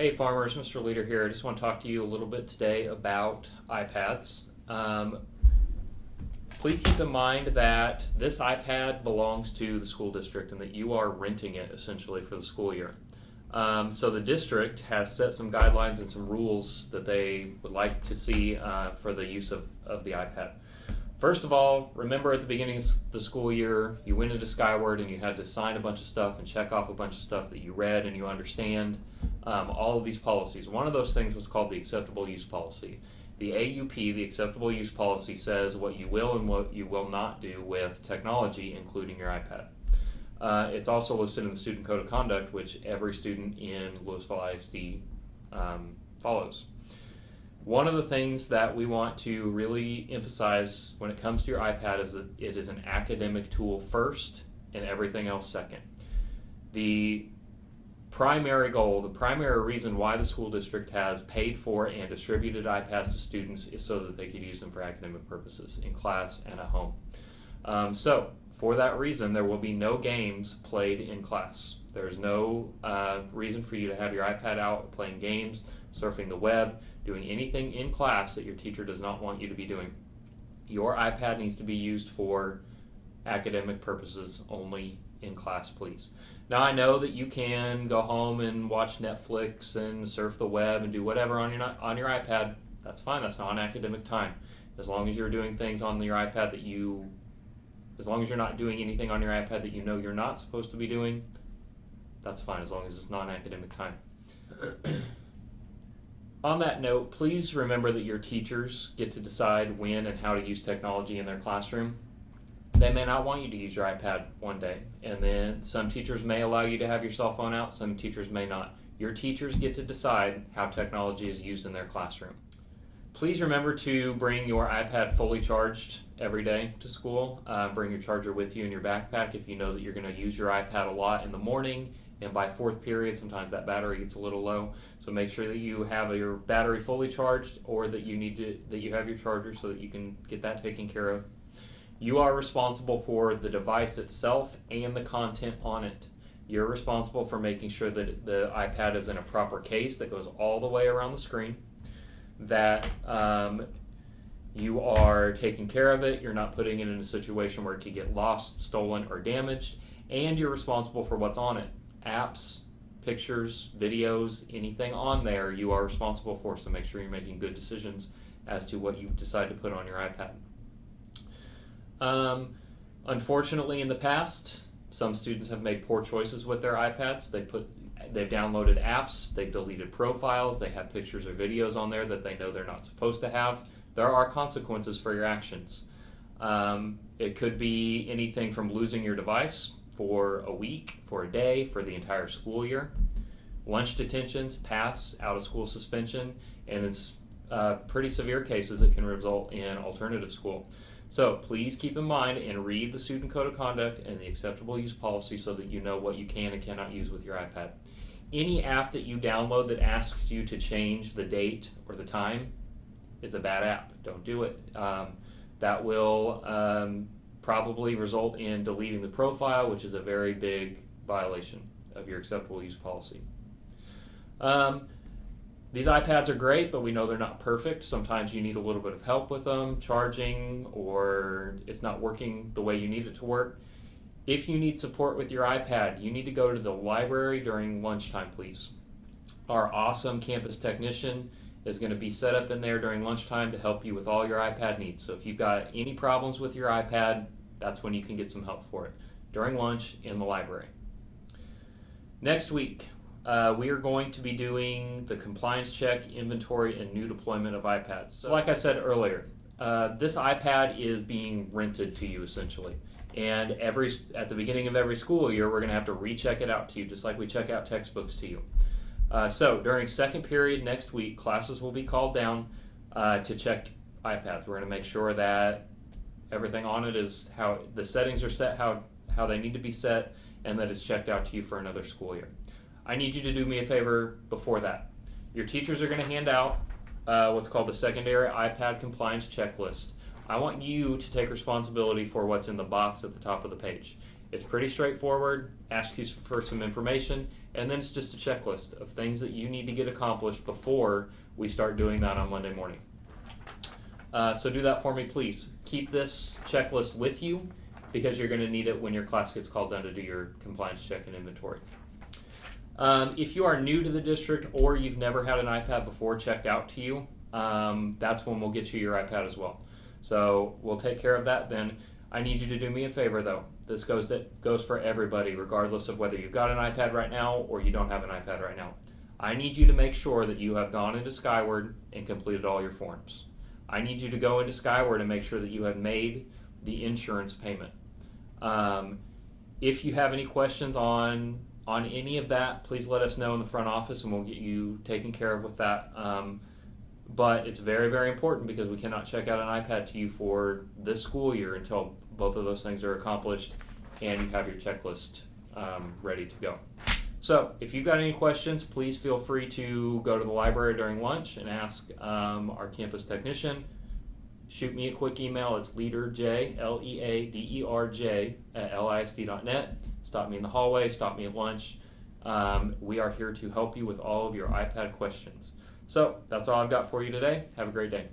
Hey farmers, Mr. Leader here. I just want to talk to you a little bit today about iPads. Please keep in mind that this iPad belongs to the school district and that you are renting it essentially for the school year. So the district has set some guidelines and some rules that they would like to see for the use of the iPad. First of all, remember at the beginning of the school year, you went into Skyward and you had to sign a bunch of stuff and check off a bunch of stuff that you read and you understand. All of these policies. One of those things was called the acceptable use policy. The AUP, the acceptable use policy, says what you will and what you will not do with technology, including your iPad. It's also listed in the Student Code of Conduct, which every student in Louisville ISD follows. One of the things that we want to really emphasize when it comes to your iPad is that it is an academic tool first and everything else second. The primary goal, the primary reason why the school district has paid for and distributed iPads to students is so that they could use them for academic purposes in class and at home. So for that reason, there will be no games played in class. There's no reason for you to have your iPad out playing games, surfing the web, doing anything in class that your teacher does not want you to be doing. Your iPad needs to be used for academic purposes only in class, please. Now I know that you can go home and watch Netflix and surf the web and do whatever on your iPad. That's fine. That's non-academic time. As long as you're doing things on your iPad as long as you're not doing anything on your iPad that you know you're not supposed to be doing, that's fine as long as it's non-academic time. On that note, please remember that your teachers get to decide when and how to use technology in their classroom. They may not want you to use your iPad one day, and then some teachers may allow you to have your cell phone out, some teachers may not. Your teachers get to decide how technology is used in their classroom. Please remember to bring your iPad fully charged every day to school. Bring your charger with you in your backpack if you know that you're going to use your iPad a lot in the morning, and by fourth period sometimes that battery gets a little low. So make sure that you have your battery fully charged, or that you have your charger so that you can get that taken care of. You are responsible for the device itself and the content on it. You're responsible for making sure that the iPad is in a proper case that goes all the way around the screen, that you are taking care of it, you're not putting it in a situation where it could get lost, stolen, or damaged, and you're responsible for what's on it. Apps, pictures, videos, anything on there you are responsible for, so make sure you're making good decisions as to what you decide to put on your iPad. Unfortunately, in the past, some students have made poor choices with their iPads. They've downloaded apps, they've deleted profiles, they have pictures or videos on there that they know they're not supposed to have. There are consequences for your actions. It could be anything from losing your device for a week, for a day, for the entire school year, lunch detentions, pass, out of school suspension, and it's pretty severe cases that can result in alternative school. So please keep in mind and read the Student Code of Conduct and the acceptable use policy so that you know what you can and cannot use with your iPad. Any app that you download that asks you to change the date or the time is a bad app. Don't do it. That will probably result in deleting the profile, which is a very big violation of your acceptable use policy. These iPads are great, but we know they're not perfect. Sometimes you need a little bit of help with them, charging, or it's not working the way you need it to work. If you need support with your iPad, you need to go to the library during lunchtime, please. Our awesome campus technician is going to be set up in there during lunchtime to help you with all your iPad needs. So if you've got any problems with your iPad, that's when you can get some help for it, during lunch in the library. Next week, we are going to be doing the compliance check, inventory, and new deployment of iPads. So like I said earlier, this iPad is being rented to you essentially. And at the beginning of every school year, we're going to have to recheck it out to you, just like we check out textbooks to you. So during second period next week, classes will be called down to check iPads. We're going to make sure that everything on it is how the settings are set, how they need to be set, and that it's checked out to you for another school year. I need you to do me a favor before that. Your teachers are going to hand out what's called the secondary iPad compliance checklist. I want you to take responsibility for what's in the box at the top of the page. It's pretty straightforward, asks you for some information, and then it's just a checklist of things that you need to get accomplished before we start doing that on Monday morning. So do that for me, please. Keep this checklist with you because you're going to need it when your class gets called down to do your compliance check and inventory. If you are new to the district or you've never had an iPad before checked out to you, that's when we'll get you your iPad as well. So we'll take care of that then. I need you to do me a favor though. This goes for everybody, regardless of whether you've got an iPad right now or you don't have an iPad right now. I need you to make sure that you have gone into Skyward and completed all your forms. I need you to go into Skyward and make sure that you have made the insurance payment. If you have any questions on any of that, please let us know in the front office and we'll get you taken care of with that. But it's very, very important because we cannot check out an iPad to you for this school year until both of those things are accomplished and you have your checklist ready to go. So if you've got any questions, please feel free to go to the library during lunch and ask our campus technician. Shoot me a quick email. It's leaderj, Leaderj, @lisd.net. Stop me in the hallway, stop me at lunch. We are here to help you with all of your iPad questions. So that's all I've got for you today. Have a great day.